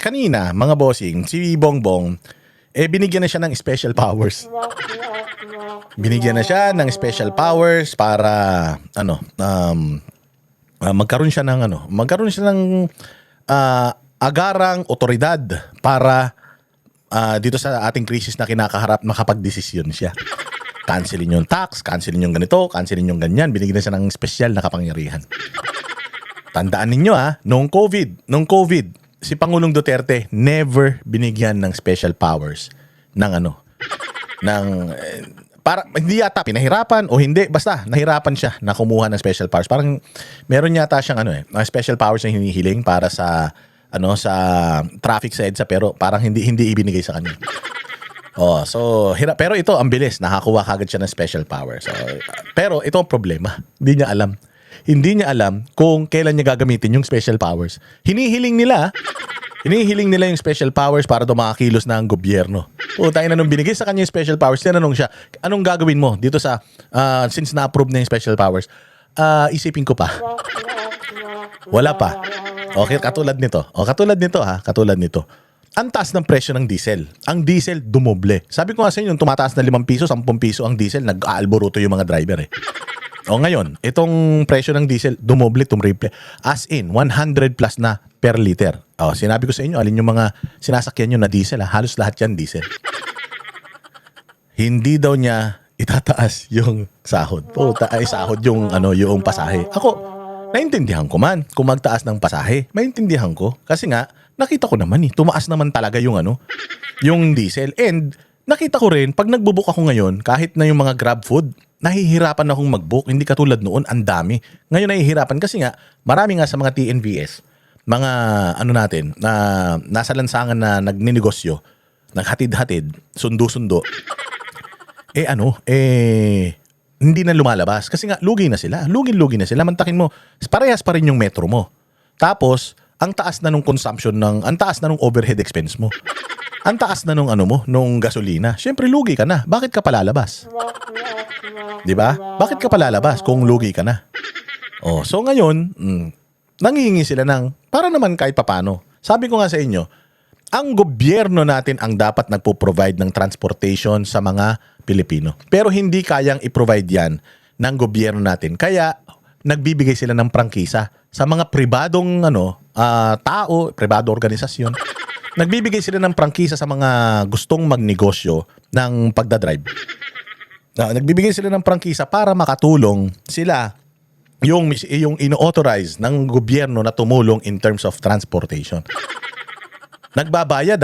kanina, mga bossing, si Bongbong, binigyan na siya ng special powers. Binigyan na siya ng special powers para, magkaroon siya ng agarang otoridad para dito sa ating krisis na kinakaharap, makapagdesisyon siya. Cancelin yung tax, cancelin yung ganito, cancelin yung ganyan. Binigyan na siya ng special na kapangyarihan. Tandaan ninyo noong COVID, si Pangulong Duterte never binigyan ng special powers para hindi yata pinahirapan o hindi, basta nahirapan siya na kumuha ng special powers. Parang meron yata siyang special powers na hinihiling para sa sa traffic sa EDSA, pero parang hindi ibinigay sa kanya. So pero ito ang bilis, nakakuha kagad siya ng special powers. Pero ito ang problema, hindi niya alam kung kailan niya gagamitin yung special powers. Hinihiling nila yung special powers para dumakilos na ang gobyerno. Tayo na nung binigay sa kanya yung special powers, tinanong siya, anong gagawin mo dito sa, since na-approve na yung special powers? Isipin ko pa. Wala pa. Okay, katulad nito. Katulad nito. Ang taas ng presyo ng diesel. Ang diesel, dumoble. Sabi ko nga sa inyo, tumataas na 5 piso, 10 piso ang diesel, nag-aalboruto yung mga driver . Ngayon, itong presyo ng diesel, dumoble, tumriple. As in, 100 plus na per liter. Sinabi ko sa inyo, alin yung mga sinasakyan nyo na diesel, halos lahat yan diesel. Hindi daw niya itataas yung sahod. Sahod yung, yung pasahe. Ako, naintindihan ko man kung magtaas ng pasahe. Naintindihan ko. Kasi nga, nakita ko naman tumaas naman talaga yung yung diesel. And nakita ko rin, pag nagbubook ako ngayon, kahit na yung mga Grab food, nahihirapan akong mag-book. Hindi katulad noon, ang dami. Ngayon nahihirapan kasi nga, marami nga sa mga TNVS, mga natin, na nasa lansangan na nagninegosyo, naghatid-hatid, sundo-sundo, hindi na lumalabas. Kasi nga, lugi na sila. Lugi na sila. Mantakin mo, parehas pa rin yung metro mo. Tapos, ang taas na nung consumption ang taas na nung overhead expense mo. Ang taas na nung nung gasolina. Siyempre, lugi ka na. Bakit ka palalabas? Diba? Bakit ka palalabas kung lugi ka na? So ngayon, nangihingi sila para naman kahit papano. Sabi ko nga sa inyo, ang gobyerno natin ang dapat nagpo-provide ng transportation sa mga Pilipino. Pero hindi kayang i-provide yan ng gobyerno natin. Kaya, nagbibigay sila ng prangkisa sa mga pribadong tao, pribado organisasyon. Nagbibigay sila ng prangkisa sa mga gustong magnegosyo ng pagdadrive. Nagbibigay sila ng prangkisa para makatulong sila yung ino-authorize ng gobyerno na tumulong in terms of transportation. Nagbabayad.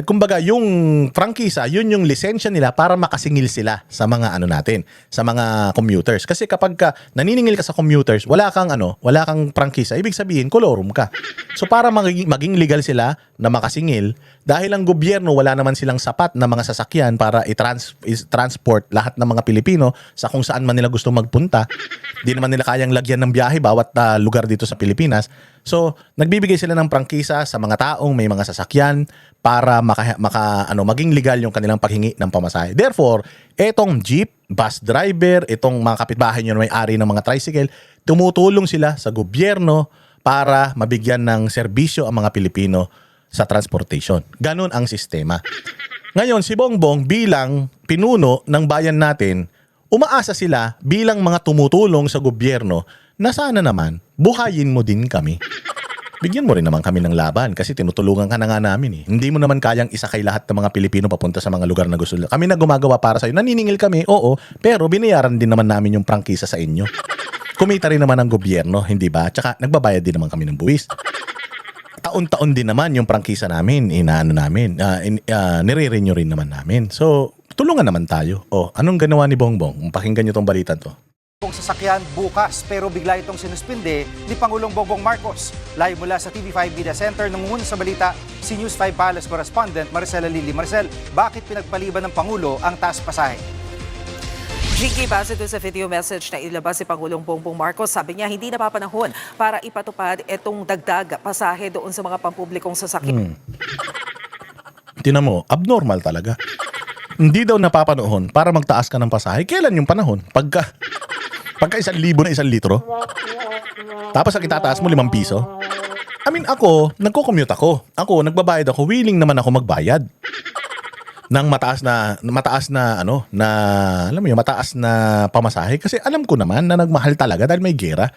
Kumbaga, yung prangkisa, yun yung lisensya nila para makasingil sila sa mga natin, sa mga commuters. Kasi kapag naniningil ka sa commuters, wala kang prangkisa, ibig sabihin, kolorum ka. So para maging legal sila na makasingil, dahil ang gobyerno wala naman silang sapat na mga sasakyan para i-transport lahat ng mga Pilipino sa kung saan man nila gusto magpunta. Di naman nila kayang lagyan ng biyahe bawat lugar dito sa Pilipinas. So, nagbibigay sila ng prangkisa sa mga taong may mga sasakyan para maging legal yung kanilang paghingi ng pamasahe. Therefore, etong jeep, bus driver, itong mga kapitbahay nyo na may-ari ng mga tricycle, tumutulong sila sa gobyerno para mabigyan ng serbisyo ang mga Pilipino sa transportation. Ganun ang sistema. Ngayon, si Bongbong bilang pinuno ng bayan natin, umaasa sila bilang mga tumutulong sa gobyerno na sana naman, buhayin mo din kami. Bigyan mo rin naman kami ng laban kasi tinutulungan ka na nga namin . Hindi mo naman kayang isakay lahat ng mga Pilipino papunta sa mga lugar na gusto nila. Kami na gumagawa para sa'yo. Naniningil kami, oo, pero binayaran din naman namin yung prangkisa sa inyo. Kumita rin naman ang gobyerno, hindi ba? Tsaka nagbabayad din naman kami ng buwis. Taon-taon din naman yung prangkisa namin, nire-renew rin naman namin. So, tulungan naman tayo. Anong ginawa ni Bongbong? Pakinggan nyo tong balita to. Kung sasakyan bukas pero bigla itong sinuspinde ni Pangulong Bongbong Marcos. Live mula sa TV5 Media Center, nangunguna sa balita si News 5 Palace correspondent Maricela Lili. Maricel, bakit pinagpaliban ng Pangulo ang taas pasahe? Jiggy, base doon sa video message na ilabas si Pangulong Bongbong Marcos, sabi niya hindi napapanahon para ipatupad itong dagdag pasahe doon sa mga pampublikong sasakyan. Tingnan mo, abnormal talaga. Hindi daw napapanahon para magtaas ka ng pasahe. Kailan yung panahon? Pagka 1,000 na 1 litro? Tapos ang itataas mo 5 piso? I mean, ako, nagko-commute ako. Ako, nagbabayad ako, willing naman ako magbayad ng mataas na alam mo yun, mataas na pamasahe kasi alam ko naman na nagmahal talaga dahil may gera.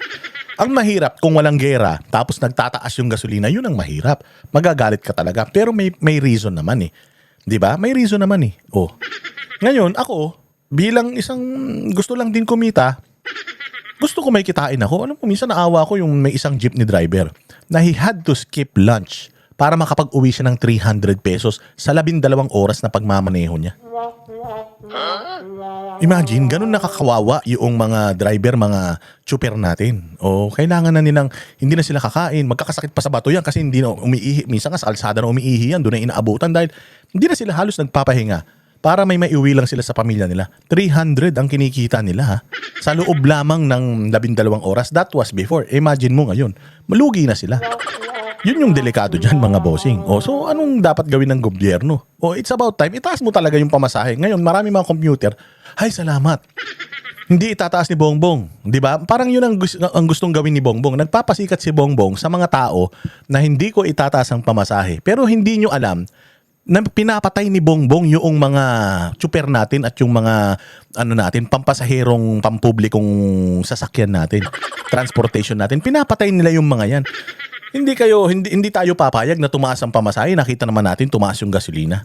Ang mahirap kung walang gera tapos nagtataas yung gasolina, yun ang mahirap. Magagalit ka talaga. Pero may reason naman eh. 'Di ba? May reason naman eh. Oh. Ngayon, ako bilang isang gusto lang din kumita, gusto ko may kitain ako. Alam mo, minsan naawa ko yung may isang jeepney driver na he had to skip lunch para makapag-uwi siya ng 300 pesos sa 12 oras na pagmamaneho niya. Imagine, ganun nakakawawa yung mga driver, mga chuper natin. O kailangan na nilang, hindi na sila kakain, magkakasakit pa sa bato yan kasi hindi na umiihi. Minsan nga sa kalsada na umiihi yan, doon na inaabutan dahil hindi na sila halos nagpapahinga para may maiuwi lang sila sa pamilya nila. 300 ang kinikita nila ha. Sa loob lamang ng 12 oras. That was before. Imagine mo ngayon, malugi na sila. Yun yung delikado dyan mga bossing. O, so anong dapat gawin ng gobyerno? O, it's about time. Itaas mo talaga yung pamasahe. Ngayon, marami mga computer. Ay, salamat. Hindi itataas ni Bongbong. Di ba? Parang yun ang gustong gawin ni Bongbong. Nagpapasikat si Bongbong sa mga tao na hindi ko itataas ang pamasahe. Pero hindi nyo alam na pinapatay ni Bongbong yung mga chuper natin at yung mga pampasaherong pampublikong sasakyan natin. Transportation natin. Pinapatay nila yung mga yan. Hindi tayo papayag na tumaas ang pamasahe. Nakita naman natin tumaas yung gasolina.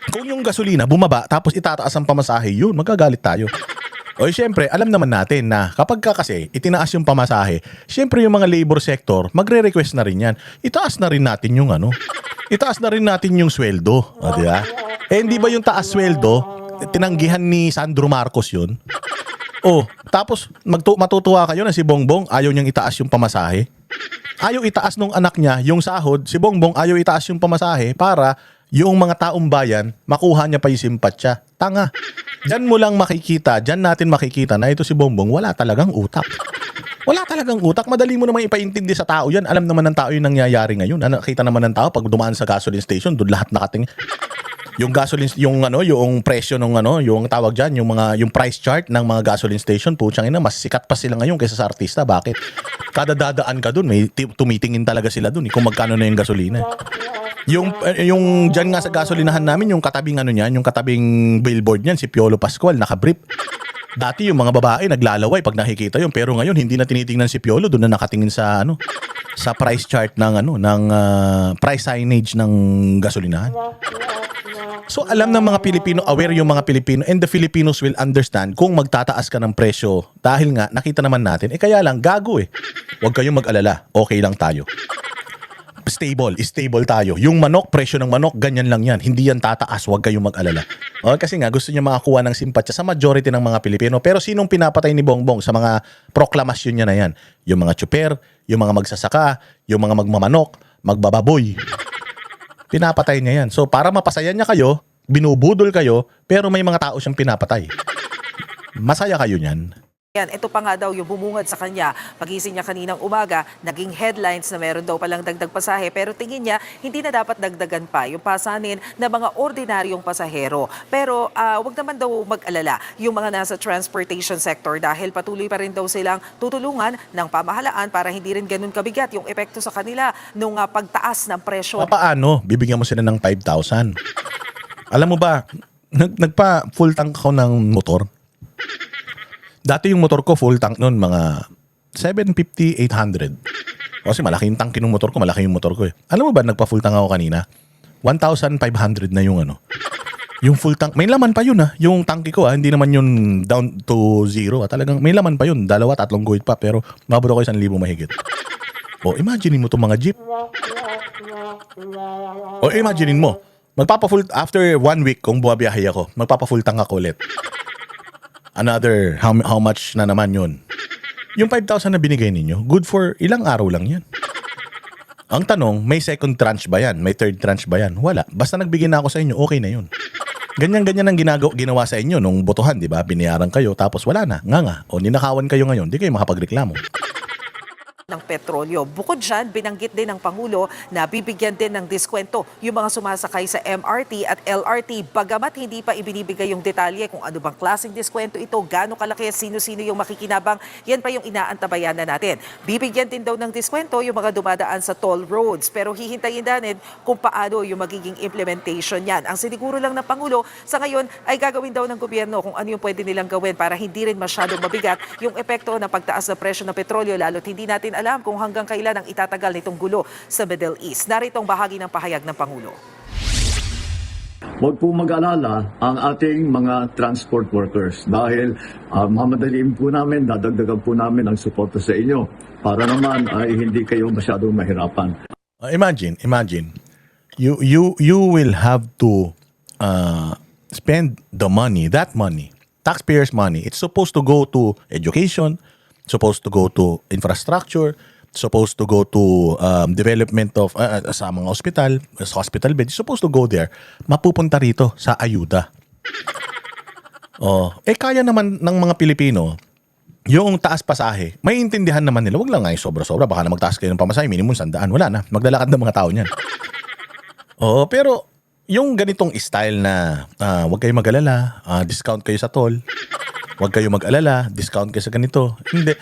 Kung yung gasolina bumaba tapos itataas ang pamasahe, yun, magagalit tayo. O syempre, alam naman natin na kapag kasi itinaas yung pamasahe, syempre yung mga labor sector, magre-request na rin yan. Itaas na rin natin yung itaas na rin natin yung sweldo. O, di ba? Hindi ba yung taas sweldo, tinanggihan ni Sandro Marcos yun? O, tapos matutuwa kayo na si Bongbong ayaw niyang itaas yung pamasahe. Ayaw itaas nung anak niya yung sahod, si Bongbong ayaw itaas yung pamasahe para yung mga taong bayan makuha niya pa yung simpatsya. Tanga. Diyan mo lang makikita, diyan natin makikita na ito si Bongbong wala talagang utak. Wala talagang utak. Madali mo naman ipaintindi sa tao yan. Alam naman ng tao yung nangyayari ngayon. Nakita naman ng tao pag dumaan sa gasoline station, doon lahat nakatingin. Yung gasoline, yung presyo ng yung tawag diyan, yung price chart ng mga gasoline station, putsang ina, mas sikat pa sila ngayon kaysa sa artista. Bakit? Kada dadaan ka doon, may tumitingin talaga sila doon kung magkano na yung gasolina. Yung diyan nga sa gasolinahan namin, yung katabing yung katabing billboard niyan, si Piolo Pascual, naka-brief. Dati yung mga babae naglalaway pag nakikita yun, pero ngayon hindi na tinitingnan si Piolo, doon na nakatingin sa sa price chart ng price signage ng gasolinahan. So alam ng mga Pilipino, aware yung mga Pilipino, and the Filipinos will understand kung magtataas ka ng presyo dahil nga nakita naman natin, kaya lang gago Huwag kayong mag-alala, okay lang tayo. Stable tayo. Yung manok, presyo ng manok, ganyan lang yan. Hindi yan tataas, huwag kayong mag-alala. Kasi nga gusto niya makakuha ng simpatsya sa majority ng mga Pilipino. Pero sinong pinapatay ni Bongbong sa mga proklamasyon niya na yan? Yung mga tsuper, yung mga magsasaka, yung mga magmamanok, magbababoy. Pinapatay niya yan. So para mapasaya niya kayo, binubudol kayo, pero may mga tao siyang pinapatay. Masaya kayo niyan. Yan, ito pa nga daw yung bumungad sa kanya. Pagising niya kaninang umaga, naging headlines na meron daw palang dagdag pasahe. Pero tingin niya, hindi na dapat dagdagan pa yung pasanin na mga ordinaryong pasahero. Pero wag naman daw mag-alala yung mga nasa transportation sector dahil patuloy pa rin daw silang tutulungan ng pamahalaan para hindi rin ganun kabigat yung epekto sa kanila nung pagtaas ng presyo. Paano? Bibigyan mo sila ng 5,000. Alam mo ba, nagpa full tank ako ng motor. Dati yung motor ko full tank noon mga 750, 800. Kasi malaki yung tank ng motor ko, malaki yung motor ko Alam mo ba, nagpa full tank ako kanina? 1,500 na yung yung full tank. May laman pa yun Yung tanki ko hindi naman yun down to zero Talagang may laman pa yun. 2-3 guhit pa pero mabot ako 1,000 mahigit. Imagine mo itong mga jeep. Imagine mo, magpapa-full after 1 week kung bumabiyahe ako, magpapa-full tank ako ulit. Another, how much na naman yun? Yung 5,000 na binigay ninyo, good for ilang araw lang yan. Ang tanong, may second tranche ba yan? May third tranche ba yan? Wala. Basta nagbigay na ako sa inyo, okay na yun. Ganyan-ganyan ang ginawa sa inyo nung botohan, di ba? Binayaran kayo, tapos wala na. Nga. O ninakawan kayo ngayon, di kayo makapagreklamo. ng petrolyo. Bukod dyan, binanggit din ng Pangulo na bibigyan din ng diskwento yung mga sumasakay sa MRT at LRT bagamat hindi pa ibinibigay yung detalye kung ano bang klaseng diskwento ito, gaano kalaki, sino-sino yung makikinabang, yan pa yung inaantabayan na natin. Bibigyan din daw ng diskwento yung mga dumadaan sa toll roads pero hihintayin din kung paano yung magiging implementation yan. Ang siniguro lang ng Pangulo sa ngayon ay gagawin daw ng gobyerno kung ano yung pwede nilang gawin para hindi rin masyadong mabigat yung epekto ng pagtaas ng presyo ng petrolyo lalo't hindi natin alam kung hanggang kailan ang itatagal nitong gulo sa Middle East. Narito ang bahagi ng pahayag ng Pangulo. Huwag po mag-alala ang ating mga transport workers dahil mamadaliin po namin, dadagdagan po namin ang suporta sa inyo para naman ay hindi kayo masyadong mahirapan. Imagine, you will have to spend the money, taxpayers' money. It's supposed to go to education, supposed to go to infrastructure, supposed to go to development of sa mga hospital beds, supposed to go there. Mapupunta rito sa ayuda. Kaya naman ng mga Pilipino yung taas pasahe. May intindihan naman nila. Wag lang nga yung sobra-sobra. Baka na magtaas kayo ng pamasahe, minimum 100. Wala na. Maglalakad ng mga tao niyan. Pero yung ganitong style na wag kayo mag-alala, discount kayo sa toll, wag kayo mag-alala, discount kayo sa ganito. Hindi.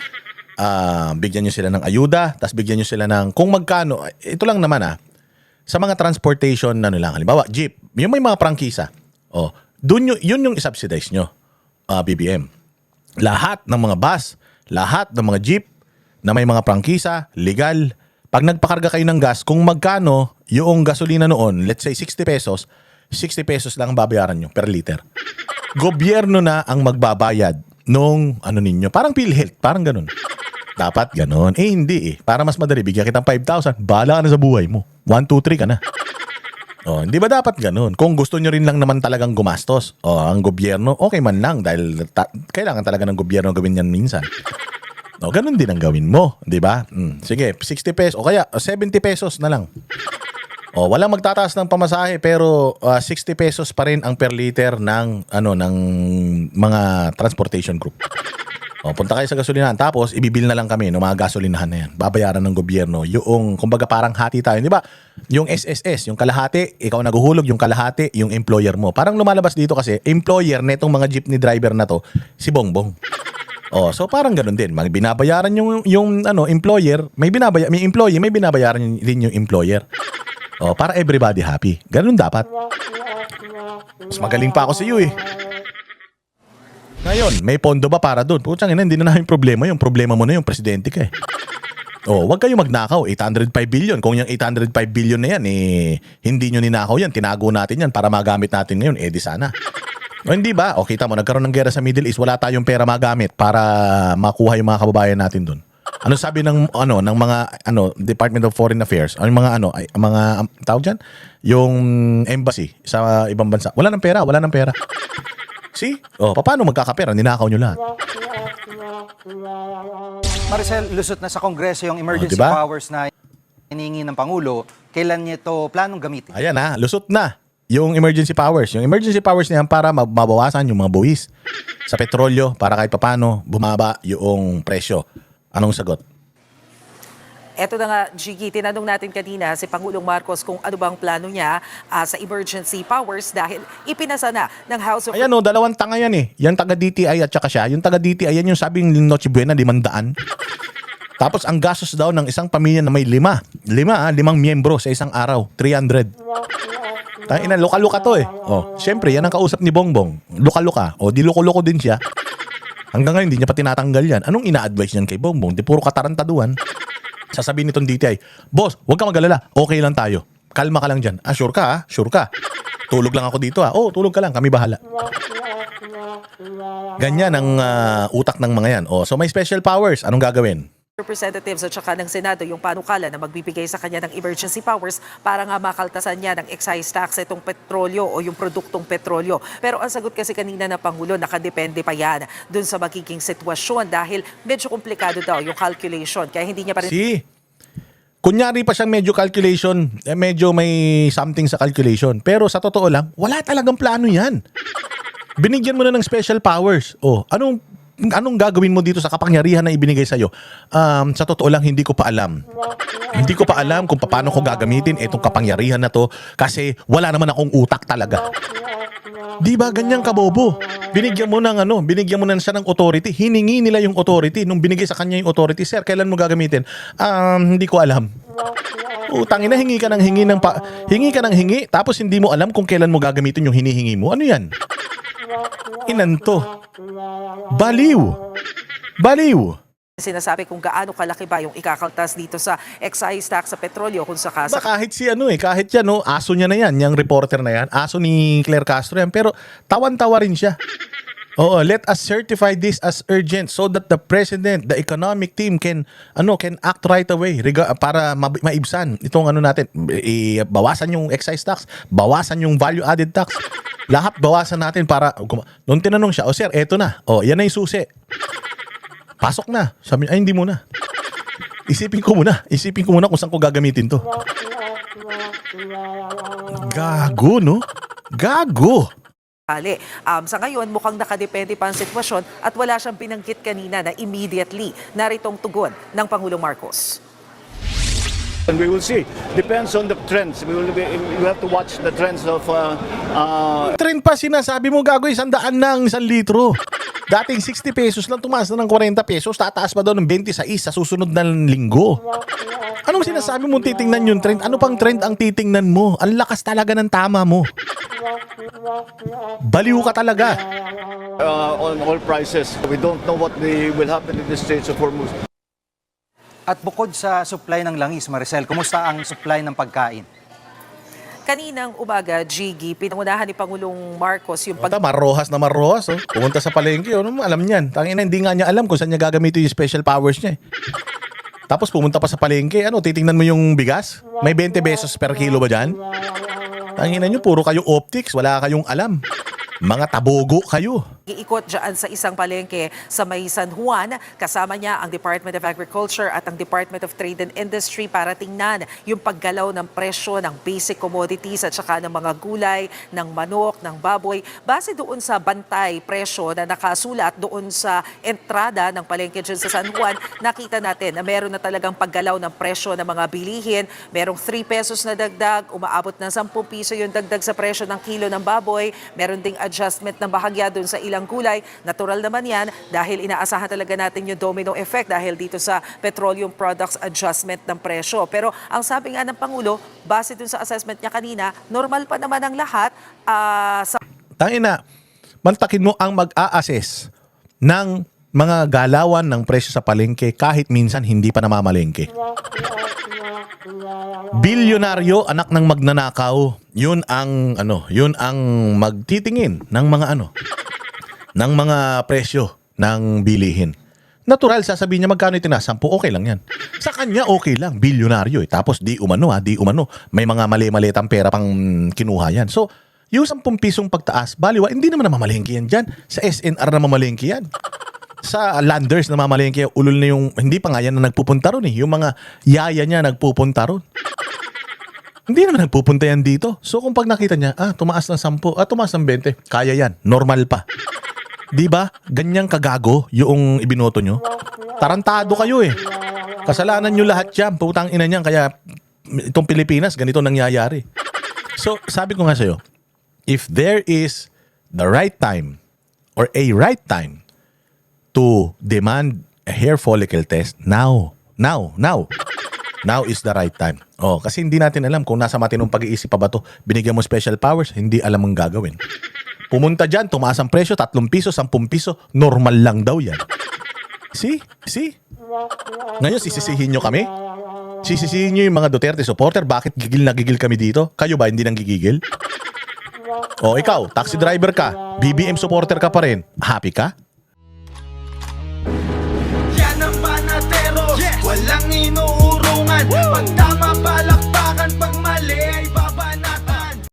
Bigyan nyo sila ng ayuda, tapos bigyan nyo sila ng kung magkano. Ito lang naman sa mga transportation na nilang, halimbawa, jeep, yung may mga prangkisa, yun yung isubsidize nyo, BBM. Lahat ng mga bus, lahat ng mga jeep na may mga prangkisa, legal, pag nagpakarga kayo ng gas, kung magkano yung gasolina noon, let's say 60 pesos, 60 pesos lang ang babayaran nyo per liter. Gobyerno na ang magbabayad nung ninyo. Parang PhilHealth, parang ganun. Dapat ganun. Hindi. Para mas madali, bigyan kitang 5,000, bahala ka na sa buhay mo. 1, 2, 3 ka na. Hindi ba dapat ganun? Kung gusto nyo rin lang naman talagang gumastos, ang gobyerno, okay man lang dahil kailangan talaga ng gobyerno gawin yan minsan. Ganun din ang gawin mo, di ba? Sige, 60 pesos o kaya 70 pesos na lang. Walang magtataas ng pamasahe pero 60 pesos pa rin ang per liter ng ng mga transportation group. Punta kayo sa gasolinahan tapos ibibil na lang kami ng mga gasolinahan na yan. Babayaran ng gobyerno yung kumbaga parang hati tayo, di ba? Yung SSS, yung kalahati, ikaw naguhulog, yung kalahati, yung employer mo. Parang lumalabas dito kasi employer netong mga jeepney driver na to si Bongbong. So parang ganoon din. Binabayaran yung employer, may employee, may binabayaran din yung employer. Para everybody happy. Ganun dapat. Mas magaling pa ako sa iyo Ngayon, may pondo ba para doon? Putsang ina, hindi na namin problema. Yung problema mo na yung presidente ka wag kayo magnakaw. 805 billion. Kung yung 805 billion na yan, hindi nyo ninakaw yan. Tinago natin yan para magamit natin ngayon. Di sana. Hindi ba? Kita mo, nagkaroon ng gera sa Middle East. Wala tayong pera magamit para makuha yung mga kababayan natin doon. Ano sabi ng ng mga Department of Foreign Affairs? Ano mga mga tawag diyan? Yung embassy sa ibang bansa. Wala ng pera. See? Paano magkakapera? Ninakaw nyo lahat. Maricel, lusot na sa Kongreso yung emergency diba? powers na hinihingi ng Pangulo. Kailan niya ito planong gamitin? Ayan lusot na yung emergency powers. Yung emergency powers niyan para mabawasan yung mga buwis sa petrolyo para kahit papano bumaba yung presyo. Anong sagot? Eto na nga, Jiggy, tinanong natin kanina si Pangulong Marcos kung ano bang plano niya sa emergency powers dahil ipinasa na ng House of... Ayan dalawang tanga yan Yung taga DTI at saka siya. Yung taga DTI yan yung sabing Noche Buena, 500. Tapos ang gastos daw ng isang pamilya na may 5 miyembro sa isang araw, 300. Tangina, luka-luka to Siyempre, yan ang kausap ni Bongbong. Luka-luka. Di loko-loko din siya. Hanggang ngayon, hindi niya pa tinatanggal yan. Anong ina-advise niyan kay Bongbong? Di puro katarantaduhan. Sasabihin nitong DTI, boss, huwag ka mag-alala. Okay lang tayo. Kalma ka lang dyan. Sure ka Sure ka. Tulog lang ako dito tulog ka lang. Kami bahala. Ganyan ang utak ng mga yan. So may special powers. Anong gagawin? Representatives at saka ng Senado yung panukala na magbibigay sa kanya ng emergency powers para nga makaltasan niya ng excise tax itong petrolyo o yung produktong petrolyo. Pero ang sagot kasi kanina na Pangulo, nakadepende pa yan dun sa magiging sitwasyon dahil medyo komplikado daw yung calculation. Kaya hindi niya pa rin... Kunyari pa siyang medyo calculation, medyo may something sa calculation. Pero sa totoo lang, wala talagang plano yan. Binigyan mo na ng special powers. Anong anong gagawin mo dito sa kapangyarihan na ibinigay sa'yo? Sa totoo lang, hindi ko pa alam. Hindi ko pa alam kung paano ko gagamitin itong kapangyarihan na to kasi wala naman akong utak talaga. Di ba ganyan kabobo? Binigyan mo na siya ng authority. Hiningi nila yung authority. Nung binigay sa kanya yung authority, sir, kailan mo gagamitin? Hindi ko alam. Utang ina, hingi ka ng hingi, tapos hindi mo alam kung kailan mo gagamitin yung hinihingi mo. Ano yan? Inanto. Baliw. Sinasabi kung gaano kalaki ba yung ikakaltas dito sa excise tax sa petrolyo kung Ba sakasa. kahit kahit yan, aso niya na yan, yung reporter na yan, aso ni Claire Castro yan, pero tawan-tawa rin siya. Oo, let us certify this as urgent so that the president, the economic team can act right away para maibsan itong natin, bawasan yung excise tax, bawasan yung value added tax. Lahat bawasan natin para nung tinanong siya, sir, eto na. Yan na yung susi. Pasok na. Sabi niya, hindi muna. Isipin ko muna kung saan ko gagamitin to. Gago, no? Gago. Sa ngayon, mukhang nakadepende pa ang sitwasyon at wala siyang binanggit kanina na immediately naritong tugon ng Pangulong Marcos. And we will see. Depends on the trends. We have to watch the trends of Trend pa sinasabi mo, gago, 100 ng 1 litro. Dating 60 pesos lang, tumaas na ng 40 pesos, tataas pa daw ng 26 sa susunod na linggo. Anong sinasabi mo titingnan yung trend? Ano pang trend ang titingnan mo? Ang lakas talaga ng tama mo. Baliw ka talaga. on oil prices. We don't know what will happen in the Straits of Hormuz. At bukod sa supply ng langis, Maricel, kumusta ang supply ng pagkain? Kaninang umaga, Jiggy, pinangunahan ni Pangulong Marcos yung Marohas. Pumunta sa palengke, alam niyan. Tangina, hindi nga niya alam kung saan niya gagamitin yung special powers niya. Tapos pumunta pa sa palengke, titingnan mo yung bigas? May 20 pesos per kilo ba dyan? Tangina niyo, puro kayo optics, wala kayong alam. Mga tabogo kayo. Iikot dyan sa isang palengke sa May San Juan. Kasama niya ang Department of Agriculture at ang Department of Trade and Industry para tingnan yung paggalaw ng presyo ng basic commodities at saka ng mga gulay, ng manok, ng baboy. Base doon sa bantay presyo na nakasulat doon sa entrada ng palengke dyan sa San Juan, nakita natin na meron na talagang paggalaw ng presyo ng mga bilihin. Merong 3 pesos na dagdag, umaabot ng 10 piso yung dagdag sa presyo ng kilo ng baboy. Meron ding adjustment ng bahagya doon sa ilang gulay. Natural naman yan dahil inaasahan talaga natin yung domino effect dahil dito sa petroleum products adjustment ng presyo. Pero ang sabi nga ng Pangulo, base doon sa assessment niya kanina, normal pa naman ang lahat. Tangina, mantakin mo ang mag-a-assess ng mga galawan ng presyo sa palengke kahit minsan hindi pa namamalengke. Bilyonaryo, anak ng magnanakaw, yun ang magtitingin ng ng mga presyo ng bilihin. Natural, sasabihin niya magkano itinaas, 10, okay lang yan. Sa kanya okay lang, bilyonaryo tapos di umano, may mga mali-malitang pera pang kinuha yan. So, yung 10 pisong pagtaas, baliwa, hindi naman namamalengke yan dyan. Sa SNR na mamalengke yan. Sa Landers na mamalengke, ulol na yung, hindi pa nga yan na nagpupunta ron eh. Yung mga yaya niya nagpupunta ron. Hindi naman nagpupunta yan dito. So kung pag nakita niya, tumaas ng 10, tumaas ng 20, kaya yan, normal pa. Di ba? Ganyang kagago yung ibinoto nyo. Tarantado kayo eh. Kasalanan nyo lahat yan. Putang ina niyan. Kaya itong Pilipinas, ganito nangyayari. So sabi ko nga sa'yo, if there is the right time or a right time to demand a hair follicle test, now is the right time. Kasi hindi natin alam kung nasa matinong pag-iisip pa ba to. Binigyan mo special powers, hindi alam ang gagawin. Pumunta dyan, tumaas ang presyo, 3 piso, 10 piso, normal lang daw yan. See? Ngayon, sisisihin nyo kami? Sisisihin nyo yung mga Duterte supporter, bakit gigil na gigil kami dito? Kayo ba hindi nang gigigil? Ikaw, taxi driver ka, BBM supporter ka pa rin, happy ka? Yan ang panatero, walang ino